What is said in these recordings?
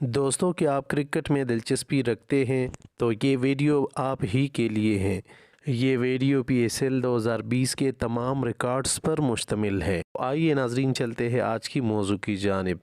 دوستوں کیا آپ کرکٹ میں دلچسپی رکھتے ہیں تو یہ ویڈیو آپ ہی کے لیے ہے۔ یہ ویڈیو پی ایس ایل 2020 کے تمام ریکارڈز پر مشتمل ہے۔ آئیے ناظرین چلتے ہیں آج کی موضوع کی جانب۔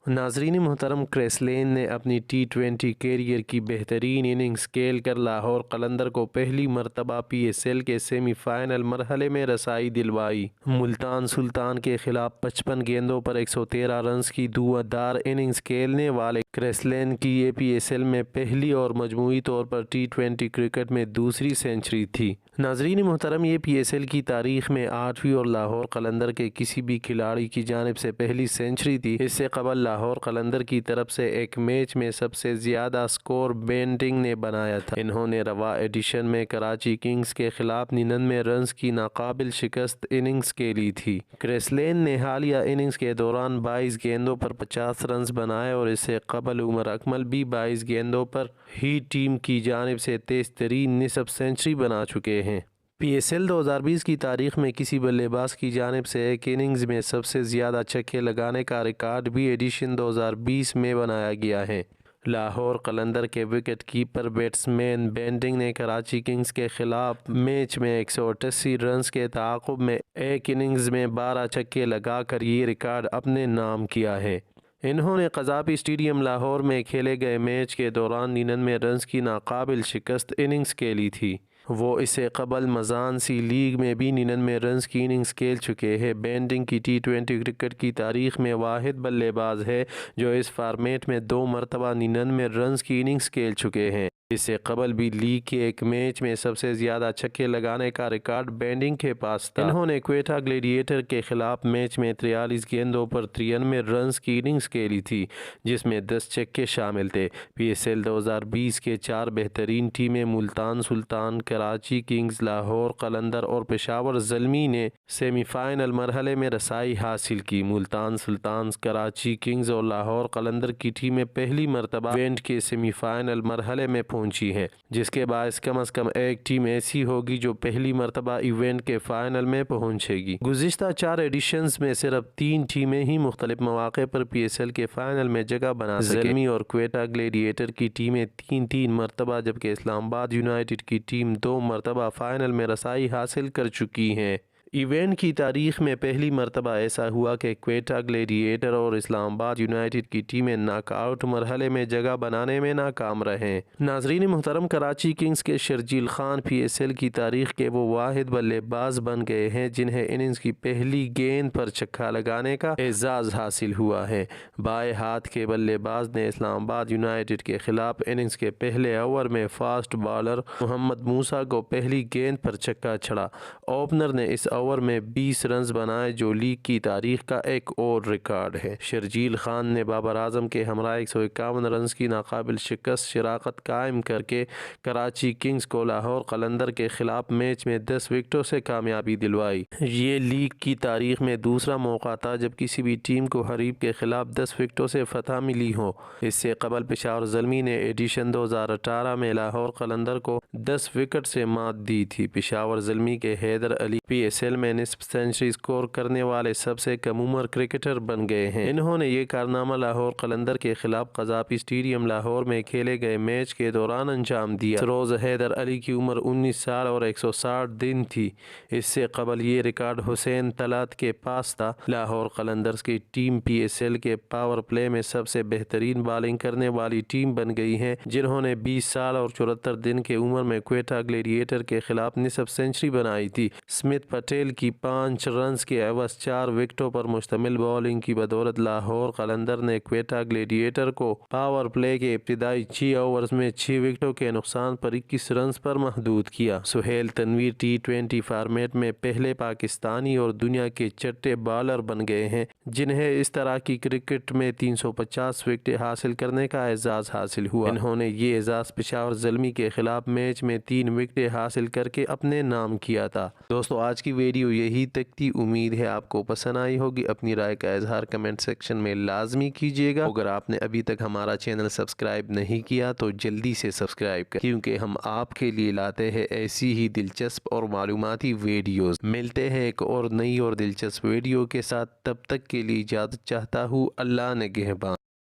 ناظرین محترم، کرس گیل نے اپنی ٹی 20 کیریئر کی بہترین اننگز کھیل کر لاہور قلندر کو پہلی مرتبہ پی ایس ایل کے سیمی فائنل مرحلے میں رسائی دلوائی۔ ملتان سلطان کے خلاف 55 گیندوں پر 113 رنز کی دھواں اننگز کھیلنے والے کرس گیل کی یہ پی ایس ایل میں پہلی اور مجموعی طور پر ٹی 20 کرکٹ میں دوسری سنچری تھی۔ ناظرین محترم، یہ پی ایس ایل کی تاریخ میں 8ویں اور لاہور قلندر کے کسی بھی کھلاڑی کی جانب سے پہلی سنچری تھی۔ اس سے قبل لاہور قلندر کی طرف سے ایک میچ میں سب سے زیادہ سکور بینٹنگ نے بنایا تھا۔ انہوں نے رواں ایڈیشن میں کراچی کنگز کے خلاف 99 رنز کی ناقابل شکست اننگز کھیلی تھی۔ کرس گیل نے حالیہ اننگز کے دوران 22 گیندوں پر 50 رنز بنائے اور اس سے قبل عمر اکمل بھی 22 گیندوں پر ہی ٹیم کی جانب سے تیز ترین نصف سنچری بنا چکے ہیں۔ پی ایس ایل 2020 کی تاریخ میں کسی بلے باز کی جانب سے ایک اننگز میں سب سے زیادہ چھکے لگانے کا ریکارڈ بھی ایڈیشن 2020 میں بنایا گیا ہے۔ لاہور قلندر کے وکٹ کیپر بیٹسمین بینٹنگ نے کراچی کنگز کے خلاف میچ میں 188 رنز کے تعاقب میں ایک اننگز میں 12 چھکے لگا کر یہ ریکارڈ اپنے نام کیا ہے۔ انہوں نے قذافی اسٹیڈیم لاہور میں کھیلے گئے میچ کے دوران 99 رنز کی ناقابل شکست اننگز کھیلی تھی۔ وہ اس سے قبل مزان سی لیگ میں بھی 99 رنز کی اننگز کھیل چکے ہیں۔ بینٹنگ کی ٹی 20 کرکٹ کی تاریخ میں واحد بلے باز ہے جو اس فارمیٹ میں 2 مرتبہ 99 رنز کی اننگز کھیل چکے ہیں۔ اس سے قبل بھی لیگ کے ایک میچ میں سب سے زیادہ چھکے لگانے کا ریکارڈ بینٹنگ کے پاس تھا۔ انہوں نے کوئٹہ گلیڈیٹر کے خلاف میچ میں 43 گیندوں پر 93 رنز کی اننگز کھیلی تھی جس میں 10 چھکے شامل تھے۔ پی ایس ایل 2020 کے 4 بہترین ٹیمیں ملتان سلطان، کراچی کنگز، لاہور قلندر اور پشاور زلمی نے سیمی فائنل مرحلے میں رسائی حاصل کی۔ ملتان سلطان، کراچی کنگز اور لاہور قلندر کی ٹیمیں پہلی مرتبہ ایونٹ کے سیمی فائنل مرحلے میں پہنچی ہیں، جس کے باعث کم از کم ایک ٹیم ایسی ہوگی جو پہلی مرتبہ ایونٹ کے فائنل میں پہنچے گی۔ گزشتہ 4 ایڈیشنز میں صرف 3 ٹیمیں ہی مختلف مواقع پر پی ایس ایل کے فائنل میں جگہ بنا سکیں۔ زلمی اور کوئٹہ گلیڈیٹر کی ٹیمیں 3 مرتبہ جبکہ اسلام آباد یونائیٹڈ کی ٹیم 2 مرتبہ فائنل میں رسائی حاصل کر چکی ہیں۔ ایونٹ کی تاریخ میں پہلی مرتبہ ایسا ہوا کہ کوئٹہ گلیڈیٹر اور اسلام آباد یونائیٹڈ کی ٹیمیں ناک آؤٹ مرحلے میں جگہ بنانے میں ناکام رہیں۔ ناظرین محترم، کراچی کنگز کے Sharjeel Khan P S L کی تاریخ کے وہ واحد بلے باز بن گئے ہیں جنہیں اننگز کی پہلی گیند پر چھکا لگانے کا اعزاز حاصل ہوا ہے۔ بائیں ہاتھ کے بلے باز نے اسلام آباد یونائیٹڈ کے خلاف اننگز کے پہلے اوور میں فاسٹ بالر محمد موسیٰ کو پہلی گیند پر چھکا چھڑا۔ اوپنر نے اس اوور میں 20 رنز بنائے جو لیگ کی تاریخ کا ایک اور ریکارڈ ہے۔ شرجیل خان نے بابر اعظم کے ہمراہ 151 رنز کی ناقابل شکست شراکت قائم کر کے کراچی کنگز کو لاہور قلندر کے خلاف میچ میں 10 وکٹوں سے کامیابی دلوائی۔ یہ لیگ کی تاریخ میں دوسرا موقع تھا جب کسی بھی ٹیم کو حریف کے خلاف 10 وکٹوں سے فتح ملی ہو۔ اس سے قبل پشاور زلمی نے ایڈیشن 2018 میں لاہور قلندر کو 10 وکٹ سے مات دی تھی۔ پشاور زلمی کے حیدر علی پی ایس ایل میں نصف سنچری سکور کرنے والے سب سے کم عمر کرکٹر بن گئے ہیں۔ انہوں نے یہ کارنامہ لاہور قلندر کے خلاف قذافی اسٹیڈیم لاہور میں کھیلے گئے میچ کے دوران انجام دیا۔ اس روز حیدر علی کی عمر 19 سال اور 160 دن تھی۔ اس سے قبل یہ ریکارڈ حسین طلعت کے پاس تھا۔ لاہور قلندرز کی ٹیم پی ایس ایل کے پاور پلے میں سب سے بہترین بالنگ کرنے والی ٹیم بن گئی ہے، جنہوں نے 20 سال اور 74 دن کی عمر میں کوئٹہ گلیڈیٹر کے خلاف نصف سنچری بنائی تھی۔ اسمتھ پٹیل کی 5 رنز کے عوض 4 وکٹوں پر مشتمل بالنگ کی بدولت لاہور قلندر نے کوئٹہ گلیڈیٹر کو پاور پلے کے ابتدائی 6 اوورز میں 6 وکٹوں کے نقصان پر 21 رنز پر محدود کیا۔ سہیل تنویر ٹی 20 فارمیٹ میں پہلے پاکستانی اور دنیا کے چھٹے بالر بن گئے ہیں جنہیں اس طرح کی کرکٹ میں 350 وکٹیں حاصل کرنے کا اعزاز حاصل ہوا۔ انہوں نے یہ اعزاز پشاور زلمی کے خلاف میچ میں 3 وکٹیں حاصل کر کے اپنے نام کیا تھا۔ دوستو، آج کی ویڈیو یہی تک تھی۔ امید ہے آپ کو پسند آئی ہوگی۔ اپنی رائے کا اظہار کمنٹ سیکشن میں لازمی کیجیے گا۔ اگر آپ نے ابھی تک ہمارا چینل سبسکرائب نہیں کیا تو جلدی سے سبسکرائب کریں کیونکہ ہم آپ کے لیے لاتے ہیں ایسی ہی دلچسپ اور معلوماتی ویڈیوز۔ ملتے ہیں ایک اور نئی اور دلچسپ ویڈیو کے ساتھ، تب تک کے لیے اجازت چاہتا ہوں۔ اللہ نگہبان۔